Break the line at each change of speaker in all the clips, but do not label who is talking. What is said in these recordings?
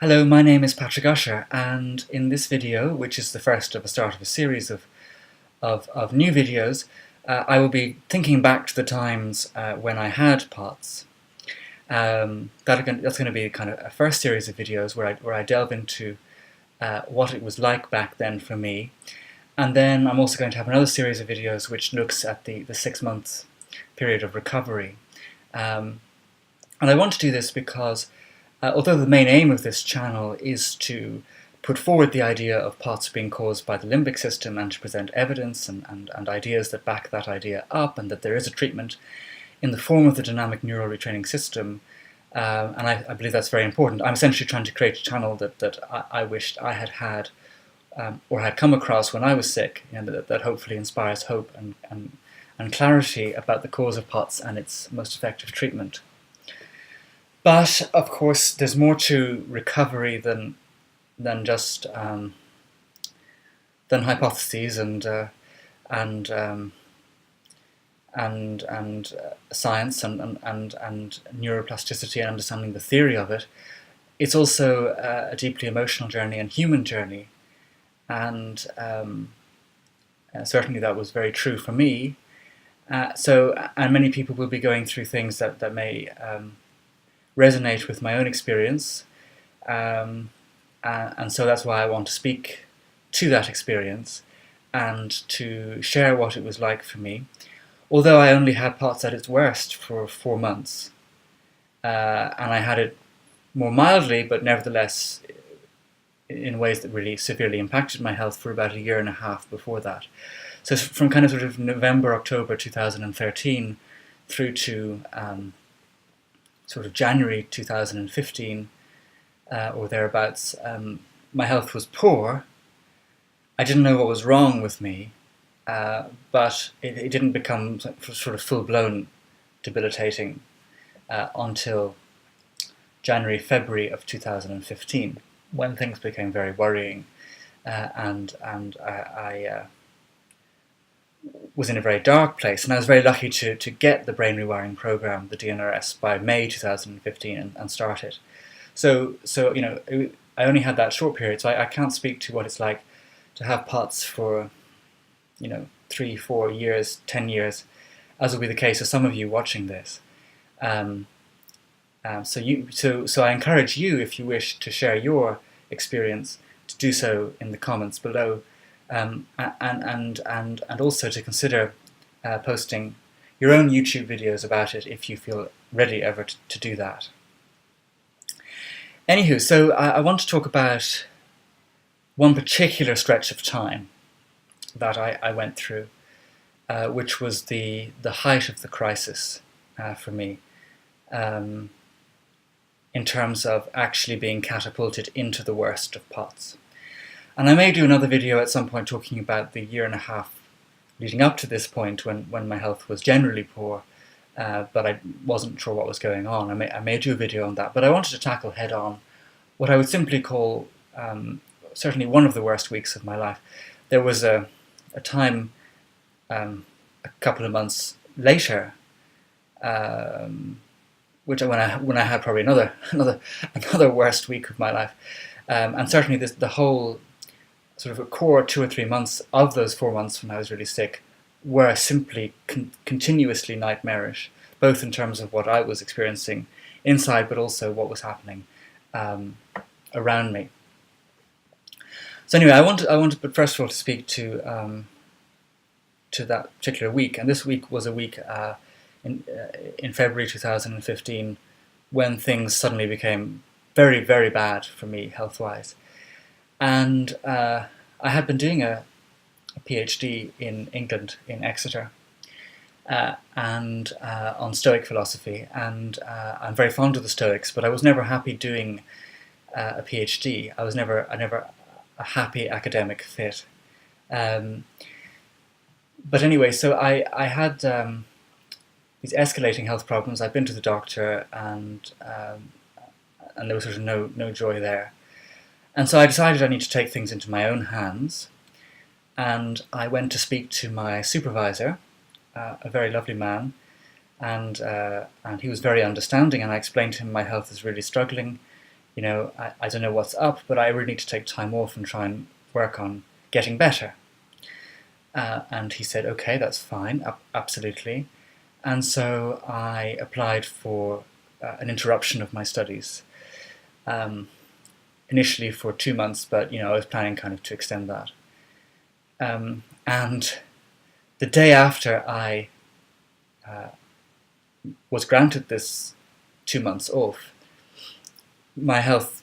Hello, my name is Patrick Usher, and in this video, which is the first of the start of a series of new videos, I will be thinking back to the times when I had POTS. That's going to be kind of a first series of videos where I delve into what it was like back then for me, and then I'm also going to have another series of videos which looks at the 6-month period of recovery. And I want to do this because although the main aim of this channel is to put forward the idea of POTS being caused by the limbic system and to present evidence and ideas that back that idea up, and that there is a treatment in the form of the dynamic neural retraining system, and I believe that's very important. I'm essentially trying to create a channel that I wished I had or had come across when I was sick, that hopefully inspires hope and clarity about the cause of POTS and its most effective treatment. But of course, there's more to recovery than just than hypotheses and science and neuroplasticity and understanding the theory of it. It's also a deeply emotional journey and human journey, and certainly that was very true for me. And many people will be going through things that may resonate with my own experience, and so that's why I want to speak to that experience and to share what it was like for me. Although I only had POTS at its worst for 4 months, and I had it more mildly, but nevertheless in ways that really severely impacted my health for about 1.5 years before that. So from kind of sort of November, October 2013 through to sort of January 2015 or thereabouts, my health was poor. I didn't know what was wrong with me, but it didn't become sort of full-blown debilitating until January, February of 2015, when things became very worrying, and I was in a very dark place, and I was very lucky to get the brain rewiring program, the DNRS, by May 2015 and start it. So I only had that short period, so I can't speak to what it's like to have POTS for 3, 4 years, 10 years, as will be the case of some of you watching this. So I encourage you, if you wish to share your experience, to do so in the comments below. And also to consider posting your own YouTube videos about it if you feel ready ever to do that. Anywho, so I want to talk about one particular stretch of time that I went through, which was the height of the crisis for me, in terms of actually being catapulted into the worst of POTS. And I may do another video at some point talking about the 1.5 years leading up to this point when my health was generally poor, but I wasn't sure what was going on. I may do a video on that, but I wanted to tackle head on what I would simply call certainly one of the worst weeks of my life. There was a time a couple of months later, when I had probably another worst week of my life, and certainly the whole sort of a core 2 or 3 months of those 4 months when I was really sick were simply continuously nightmarish, both in terms of what I was experiencing inside, but also what was happening around me. So anyway, I want to first of all to speak to that particular week, and this week was a week in February 2015 when things suddenly became very, very bad for me health-wise. And I had been doing a PhD in England, in Exeter, and on Stoic philosophy, and I'm very fond of the Stoics, but I was never happy doing a PhD. I was never a happy academic fit. But anyway, so I had these escalating health problems. I'd been to the doctor, and there was sort of no joy there. And so I decided I need to take things into my own hands, and I went to speak to my supervisor, a very lovely man, and he was very understanding, and I explained to him my health is really struggling. I don't know what's up, but I really need to take time off and try and work on getting better. And he said, okay, that's fine, absolutely. And so I applied for an interruption of my studies, initially for 2 months, but I was planning kind of to extend that. And the day after I was granted this 2 months off, my health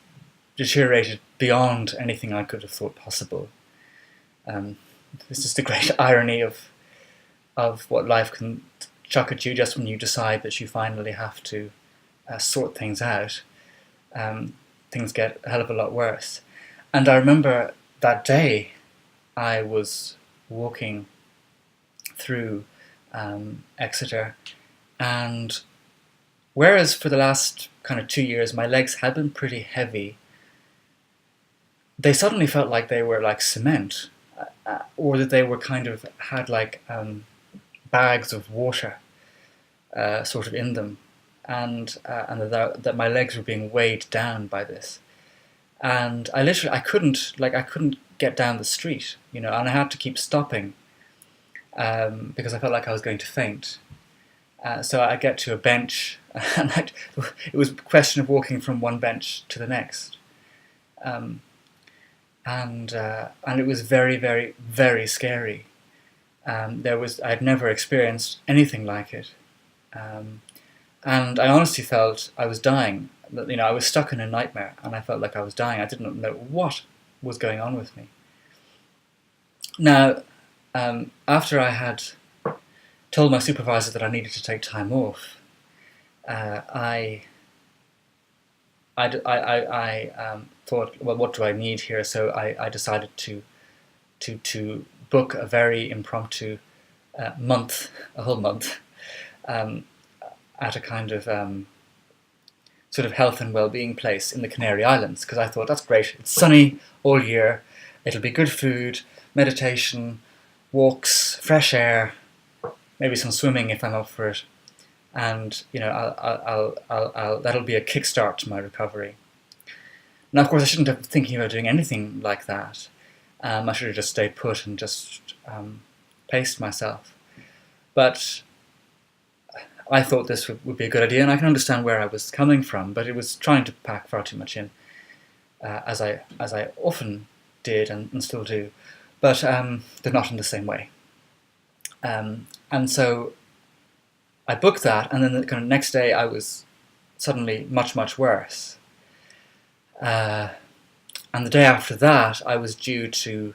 deteriorated beyond anything I could have thought possible. This is the great irony of what life can chuck at you just when you decide that you finally have to sort things out. Things get a hell of a lot worse. And I remember that day I was walking through Exeter, and whereas for the last kind of 2 years my legs had been pretty heavy, they suddenly felt like they were like cement, or that they were kind of had like bags of water sort of in them, and that my legs were being weighed down by this. And I couldn't get down the street, and I had to keep stopping because I felt like I was going to faint. So I get to a bench, and it was a question of walking from one bench to the next. And it was very, very, very scary. I'd never experienced anything like it, and I honestly felt I was dying. I was stuck in a nightmare, and I felt like I was dying. I didn't know what was going on with me. Now, after I had told my supervisor that I needed to take time off, I thought, well, what do I need here? So I decided to book a very impromptu a whole month, at a kind of sort of health and well-being place in the Canary Islands, because I thought, that's great, it's sunny all year, it'll be good food, meditation, walks, fresh air, maybe some swimming if I'm up for it, and I'll that'll be a kickstart to my recovery. Now, of course, I shouldn't have been thinking about doing anything like that. I should have just stayed put and just paced myself. But I thought this would be a good idea, and I can understand where I was coming from, but it was trying to pack far too much in, as I often did and still do, but they're not in the same way. And so I booked that, and then the kind of next day I was suddenly much, much worse. And the day after that, I was due to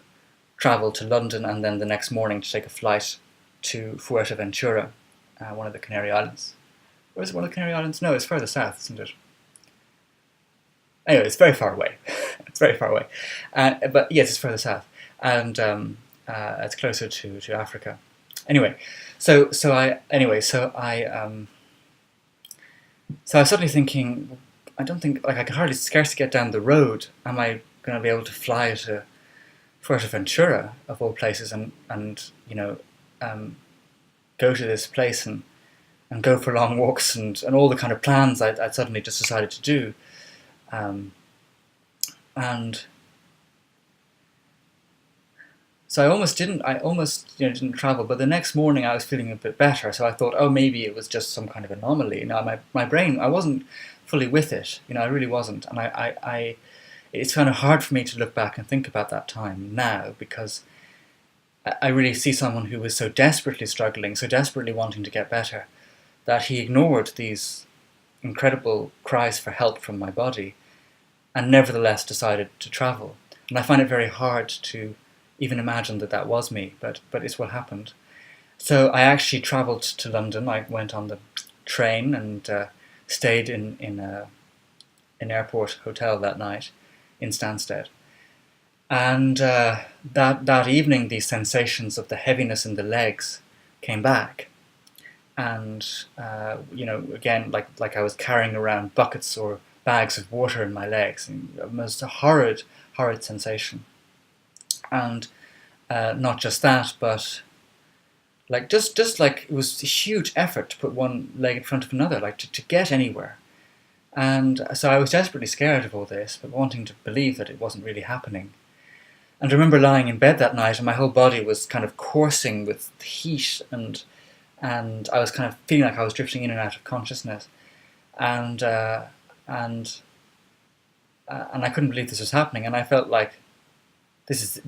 travel to London, and then the next morning to take a flight to Fuerteventura, one of the Canary Islands. Or is it one of the Canary Islands? No, it's further south, isn't it? Anyway, it's very far away. It's very far away. But yes, it's further south, and it's closer to Africa. Anyway, so I was suddenly thinking, I don't think, I could scarcely get down the road. Am I going to be able to fly to Fuerteventura, of all places, and go to this place and go for long walks and all the kind of plans I'd suddenly just decided to do. And so I almost didn't travel, but the next morning I was feeling a bit better, so I thought, oh, maybe it was just some kind of anomaly. My brain, I wasn't fully with it, I really wasn't, and it's kind of hard for me to look back and think about that time now, because I really see someone who was so desperately struggling, so desperately wanting to get better, that he ignored these incredible cries for help from my body, and nevertheless decided to travel. And I find it very hard to even imagine that was me, but it's what happened. So I actually travelled to London. I went on the train and stayed in an airport hotel that night in Stansted. And that evening, these sensations of the heaviness in the legs came back, and again, like I was carrying around buckets or bags of water in my legs. And it was a horrid sensation. And not just that, but just like it was a huge effort to put one leg in front of another, like to get anywhere. And so I was desperately scared of all this, but wanting to believe that it wasn't really happening. And I remember lying in bed that night, and my whole body was kind of coursing with heat, and I was kind of feeling like I was drifting in and out of consciousness, and and and I couldn't believe this was happening, and I felt like this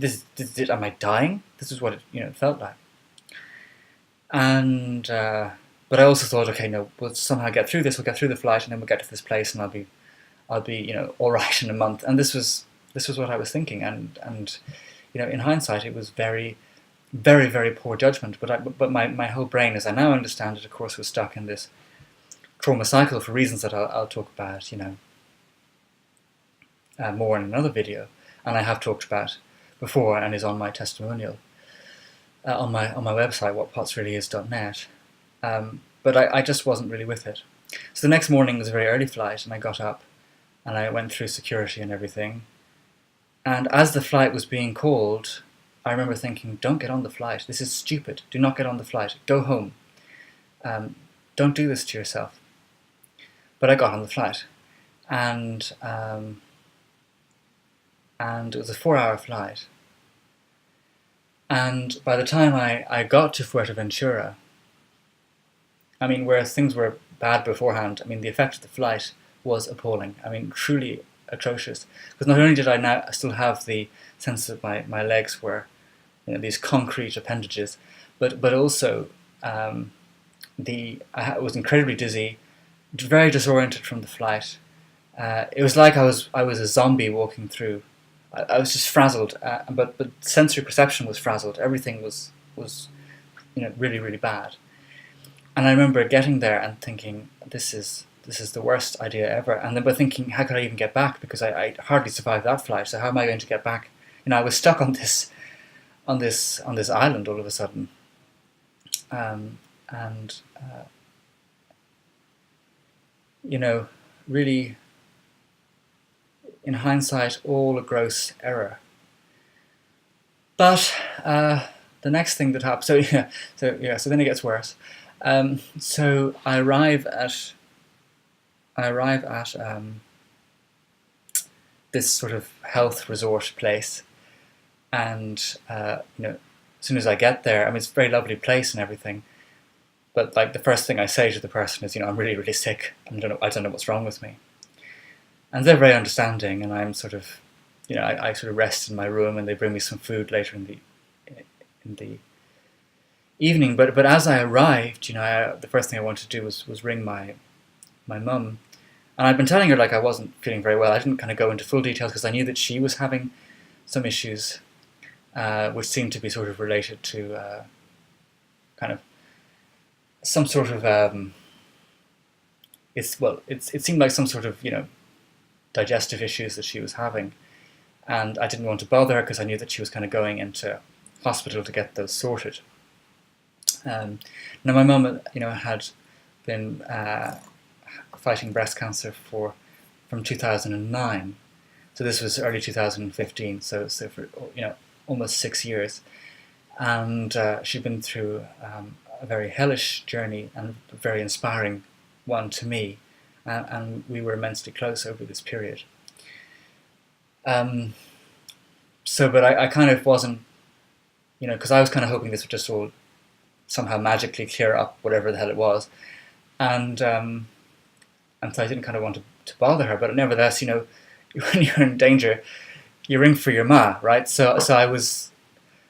am I dying? This is what it felt like, and but I also thought, okay, no, we'll somehow get through this. We'll get through the flight, and then we'll get to this place, and I'll be all right in a month. And this was what I was thinking, and in hindsight, it was very, very, very poor judgment. But my whole brain, as I now understand it, of course, was stuck in this trauma cycle for reasons that I'll talk about, more in another video, and I have talked about before, and is on my testimonial on my website, whatpotsreallyis.net. But I just wasn't really with it. So the next morning was a very early flight, and I got up and I went through security and everything. And as the flight was being called, I remember thinking, don't get on the flight. This is stupid. Do not get on the flight. Go home. Don't do this to yourself. But I got on the flight. And it was a 4-hour flight. And by the time I got to Fuerteventura, whereas things were bad beforehand, the effect of the flight was appalling. Truly atrocious. Because not only did I now still have the sense that my legs were, these concrete appendages, but also I was incredibly dizzy, very disoriented from the flight. It was like I was a zombie walking through. I was just frazzled, but sensory perception was frazzled. Everything was really, really bad. And I remember getting there and thinking, this is the worst idea ever. And then by thinking, how could I even get back? Because I hardly survived that flight. So how am I going to get back? I was stuck on this island all of a sudden. Really, in hindsight, all a gross error. But the next thing that happened, so then it gets worse. So I arrive at this sort of health resort place, and as soon as I get there, it's a very lovely place and everything. But like the first thing I say to the person is, I'm really, really sick. I don't know what's wrong with me. And they're very understanding, and I'm sort of, I sort of rest in my room, and they bring me some food later in the evening. But as I arrived, the first thing I wanted to do was ring my mum, and I'd been telling her I wasn't feeling very well. I didn't kind of go into full details because I knew that she was having some issues, which seemed to be sort of related to kind of some sort of it seemed like some sort of digestive issues that she was having, and I didn't want to bother her because I knew that she was kind of going into hospital to get those sorted. Now my mum, had been fighting breast cancer from 2009, so this was early 2015. So for almost 6 years, and she'd been through a very hellish journey and a very inspiring one to me. And we were immensely close over this period. But I kind of wasn't, because I was kind of hoping this would just all somehow magically clear up whatever the hell it was, and so I didn't kind of want to bother her. But nevertheless, when you're in danger, you ring for your ma, right? So I was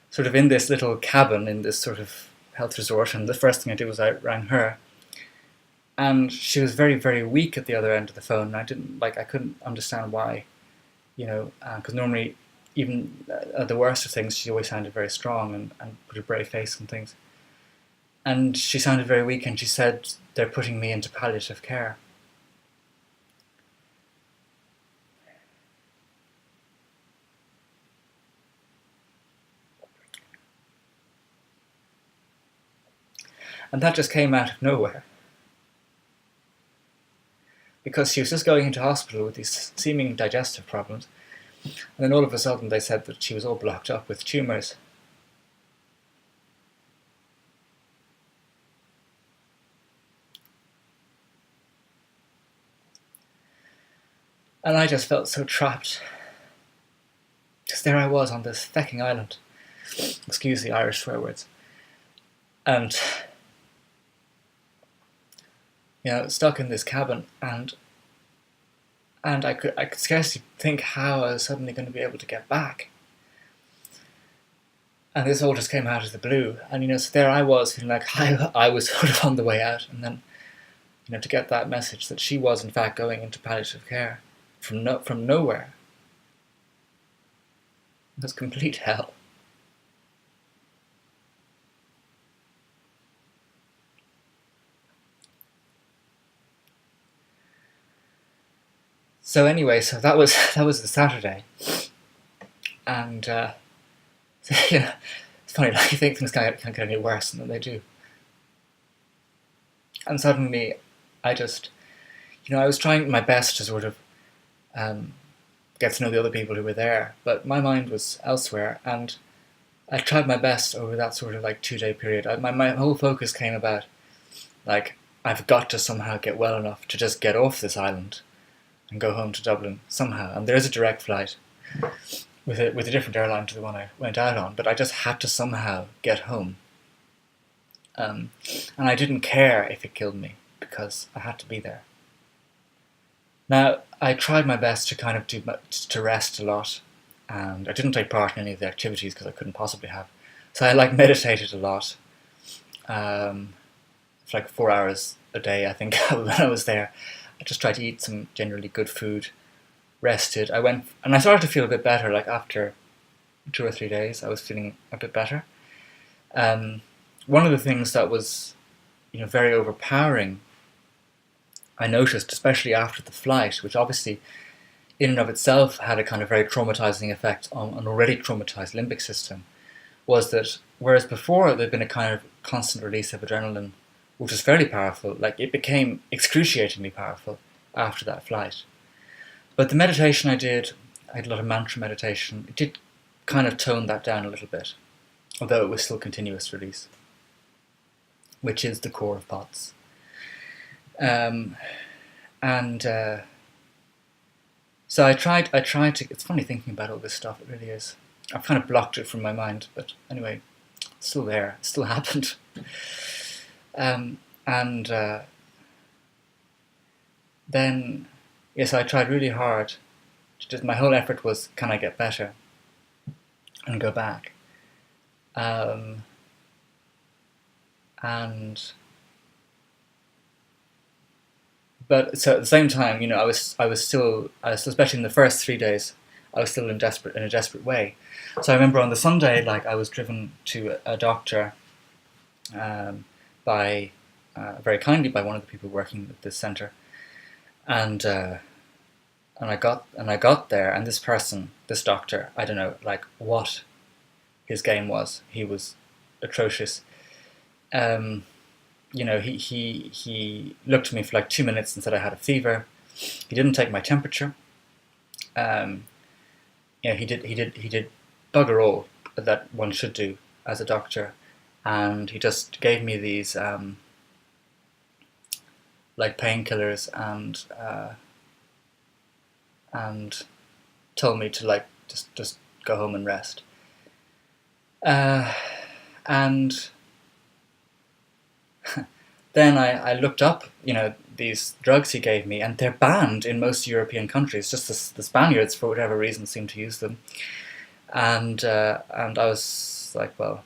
sort of in this little cabin in this sort of health resort, and the first thing I did was I rang her. And she was very, very weak at the other end of the phone. And I couldn't understand why, because normally, even at the worst of things, she always sounded very strong and put a brave face on things. And she sounded very weak, and she said, they're putting me into palliative care. And that just came out of nowhere. Because she was just going into hospital with these seeming digestive problems, and then all of a sudden they said that she was all blocked up with tumours. And I just felt so trapped. Because there I was on this fecking island. Excuse the Irish swear words. And, stuck in this cabin, and I could scarcely think how I was suddenly going to be able to get back. And this all just came out of the blue. And, so there I was, feeling like I was sort of on the way out. And then, to get that message that she was, in fact, going into palliative care from nowhere. It was complete hell. So anyway, that was the Saturday. And, it's funny, like you think things can't get any worse than they do. And suddenly, I just, I was trying my best to sort of get to know the other people who were there, but my mind was elsewhere, and I tried my best over that sort of 2-day period. My whole focus came about, I've got to somehow get well enough to just get off this island and go home to Dublin somehow. And there is a direct flight with a different airline to the one I went out on, but I just had to somehow get home. And I didn't care if it killed me, because I had to be there. Now, I tried my best to kind of to rest a lot, and I didn't take part in any of the activities because I couldn't possibly have. So I meditated a lot, for 4 hours a day, I think, when I was there. I just tried to eat some generally good food, rested. I went, and I started to feel a bit better, after 2 or 3 days, I was feeling a bit better. One of the things that was, very overpowering, I noticed, especially after the flight, which obviously in and of itself had a kind of very traumatizing effect on an already traumatized limbic system, was that whereas before there'd been a kind of constant release of adrenaline, which was fairly powerful, it became excruciatingly powerful after that flight. But the meditation I had a lot of mantra meditation, it did kind of tone that down a little bit, although it was still continuous release, which is the core of POTS. So I tried to, it's funny thinking about all this stuff, it really is. I've kind of blocked it from my mind, but anyway, it's still there, it still happened. Then, yes, I tried really hard. My whole effort was, can I get better and go back? But so at the same time, I was still, especially in the first 3 days, I was still in a desperate way. So I remember on the Sunday, I was driven to a doctor, very kindly by one of the people working at this centre, and I got there, and this doctor, I don't know, what his game was. He was atrocious. He looked at me for 2 minutes and said I had a fever. He didn't take my temperature. He did bugger all that one should do as a doctor, and he just gave me these painkillers and told me to just go home and rest. And then I looked up, these drugs he gave me, and they're banned in most European countries. Just the Spaniards, for whatever reason, seem to use them. And I was like, well,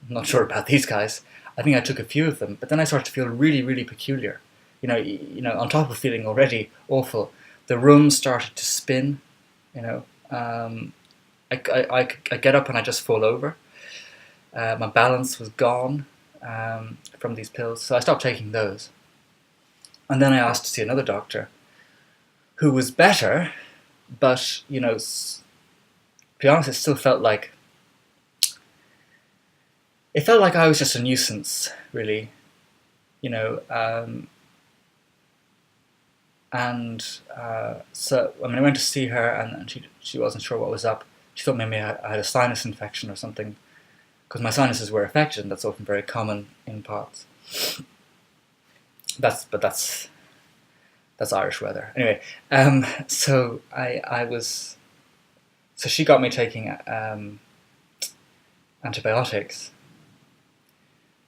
I'm not sure about these guys. I think I took a few of them, but then I started to feel really, really peculiar. On top of feeling already awful, the room started to spin. I get up and I just fall over. My balance was gone from these pills, so I stopped taking those. And then I asked to see another doctor, who was better, but to be honest, it still felt like I was just a nuisance, really. So I went to see her, and she wasn't sure what was up. She thought maybe I had a sinus infection or something, because my sinuses were affected, and that's often very common in POTS. That's That's Irish weather. Anyway, so so she got me taking antibiotics,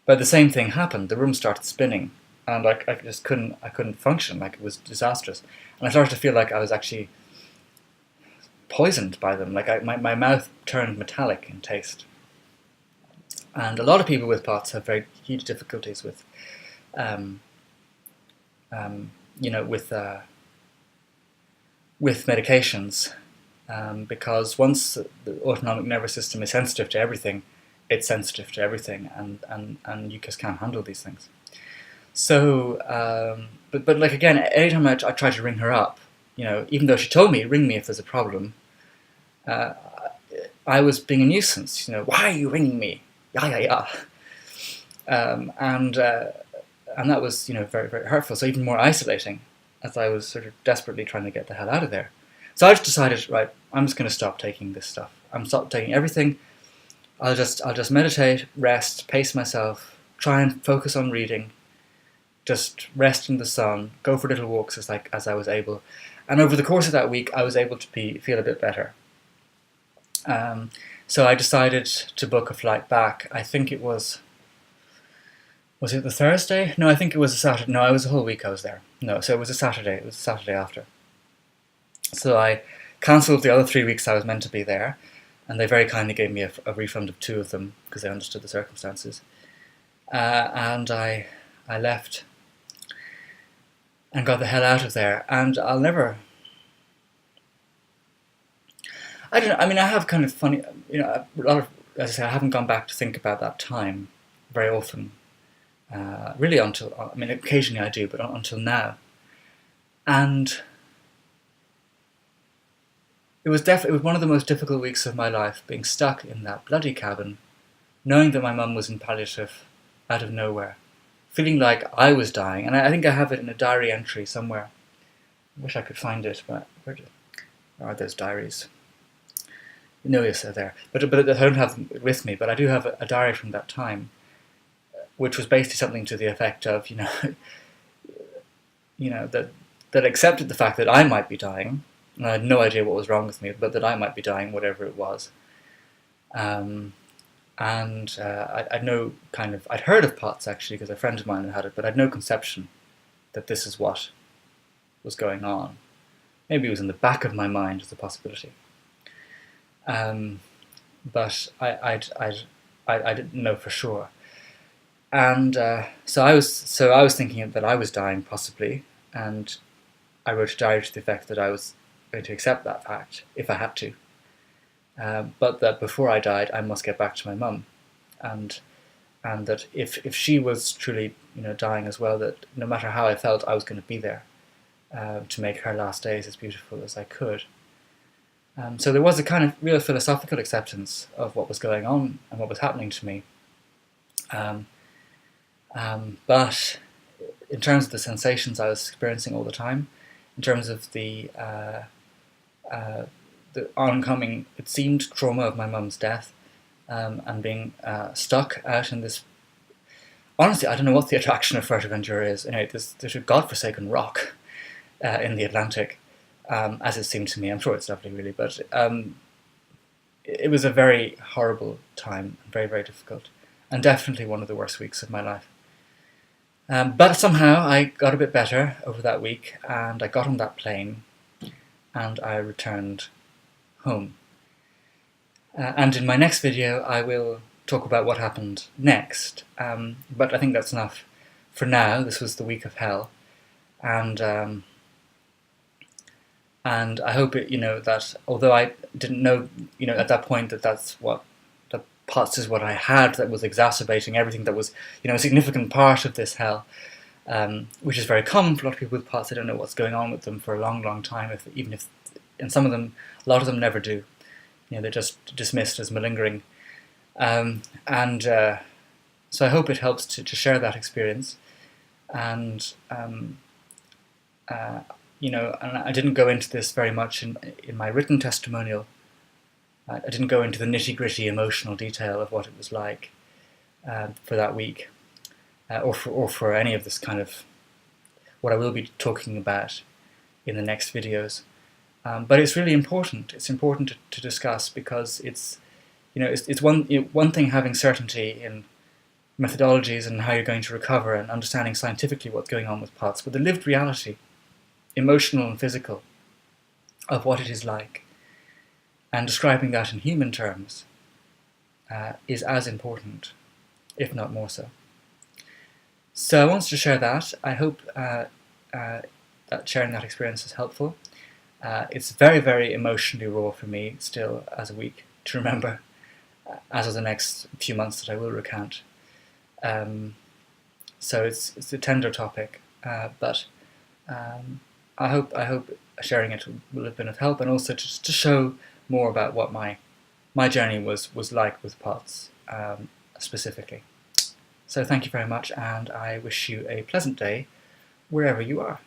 but the same thing happened. The room started spinning, and I just couldn't function. Like, it was disastrous, and I started to feel like I was actually poisoned by them. Like, my mouth turned metallic in taste. And a lot of people with POTS have very huge difficulties with, with medications, because once the autonomic nervous system is sensitive to everything, it's sensitive to everything, and you just can't handle these things. So, but like, again, anytime I tried to ring her up, even though she told me, ring me if there's a problem, I was being a nuisance. Why are you ringing me? Yeah. And that was, very, very hurtful. So even more isolating, as I was sort of desperately trying to get the hell out of there. So I just decided, right, I'm just going to stop taking this stuff. I'm stop taking everything. I'll just meditate, rest, pace myself, try and focus on reading, just rest in the sun, go for little walks as I was able. And over the course of that week, I was able to feel a bit better. So I decided to book a flight back. I think it was it the Thursday? No, I think it was a Saturday. No, it was a whole week I was there. No, so it was a Saturday. It was the Saturday after. So I cancelled the other 3 weeks I was meant to be there, and they very kindly gave me a refund of 2 of them because they understood the circumstances. And I left and got the hell out of there. And I'll never... I don't know. I mean, I have kind of funny, a lot of, as I say, I haven't gone back to think about that time very often, really occasionally I do, but until now. And it was one of the most difficult weeks of my life, being stuck in that bloody cabin, knowing that my mum was in palliative out of nowhere, feeling like I was dying. And I think I have it in a diary entry somewhere. I wish I could find it, but where are those diaries? Yes, they're there. But I don't have them with me, but I do have a diary from that time, which was basically something to the effect of, that accepted the fact that I might be dying, and I had no idea what was wrong with me, but that I might be dying, whatever it was. I'd heard of POTS actually, because a friend of mine had it, but I had no conception that this is what was going on. Maybe it was in the back of my mind as a possibility. But I didn't know for sure, and so I was thinking that I was dying possibly, and I wrote a diary to the effect that I was going to accept that fact if I had to, but that before I died I must get back to my mum, and that if she was truly dying as well, that no matter how I felt, I was going to be there to make her last days as beautiful as I could. So there was a kind of real philosophical acceptance of what was going on and what was happening to me. But in terms of the sensations I was experiencing all the time, in terms of the oncoming, it seemed, trauma of my mum's death, and being stuck out in this... Honestly, I don't know what the attraction of Fuerteventura is. Anyway, there's a godforsaken rock in the Atlantic. As it seemed to me. I'm sure it's lovely, really, but it was a very horrible time, very, very difficult, and definitely one of the worst weeks of my life. But somehow I got a bit better over that week, and I got on that plane, and I returned home. And in my next video, I will talk about what happened next, but I think that's enough for now. This was the week of hell, and I hope that although I didn't know, at that point that POTS is what I had that was exacerbating everything that was, a significant part of this hell, which is very common for a lot of people with POTS. They don't know what's going on with them for a long, long time, and some of them, a lot of them never do. They're just dismissed as malingering. So I hope it helps to share that experience. And and I didn't go into this very much in my written testimonial. I didn't go into the nitty-gritty emotional detail of what it was like for that week, or for any of this kind of what I will be talking about in the next videos. But it's really important. It's important to discuss, because it's one thing having certainty in methodologies and how you're going to recover and understanding scientifically what's going on with POTS, but the lived reality, emotional and physical, of what it is like, and describing that in human terms is as important, if not more so. So I wanted to share that. I hope that sharing that experience is helpful. It's very, very emotionally raw for me still as a week to remember, as of the next few months that I will recount. So it's a tender topic, but I hope sharing it will have been of help, and also just to show more about what my journey was like with POTS specifically. So thank you very much, and I wish you a pleasant day wherever you are.